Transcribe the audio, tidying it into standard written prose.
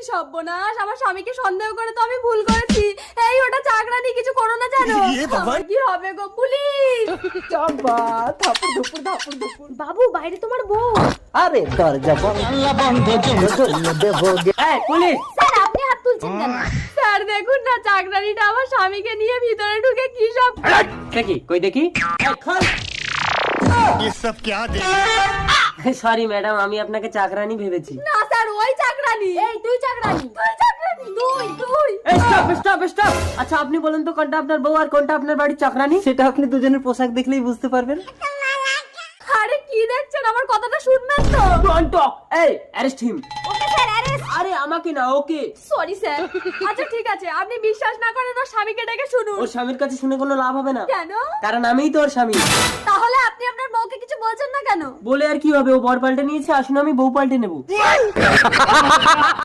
সর্বনাশ, আমার স্বামীকে সন্দেহ করে তো আমি ভুল করেছি। এই ওটা চাকরানি, কিছু করো না জানো। আমার কি হবে গো, পুলিশ! চাপা থাপুর দুপুর থাপুর দুপুর। বাবু বাইরে তোমার বউ। আরে দরজা বন্ধ দেবো। এই পুলিশ! স্যার আপনি হাত তুলছেন কেন? স্যার দেখুন না, চাকরানিটা আমার স্বামীকে নিয়ে ভিতরে ঢুকে কি সব। দেখি কই দেখি। ये सब क्या देख সরি ম্যাডাম, আমি আপনাকে চাকরানি ভেবেছি। না স্যার, ওই চাকরানি। এই তুই চাকরানি, তুই চাকরানি, তুই। স্টপ। আচ্ছা আপনি বলেন তো কোনটা আপনার বউ আর কোনটা আপনার বাড়ির চাকরানি? সেটা আপনি দুজনের পোশাক দেখলেই বুঝতে পারবেন। আরে কি দেখছেন, আমার কথাটা শুনবেন তো। Don't talk. এই arrest him. Okay sir, arrest. আরে আমাকে না, ওকে। Sorry sir. আচ্ছা ঠিক আছে, আপনি বিশ্বাস না করেন ওর স্বামীকে ডেকে শুনুন। ওর স্বামীর কাছে শুনে কোনো লাভ হবে না। কেন? কারণ আমিই তো ওর স্বামী। তাহলে আপনি আপনার বউকে কিছু বলছেন না কেন? বলে আর কি হবে, ও বর পাল্টে নিয়েছে, আসুন আমি বউ পাল্টে নেবো।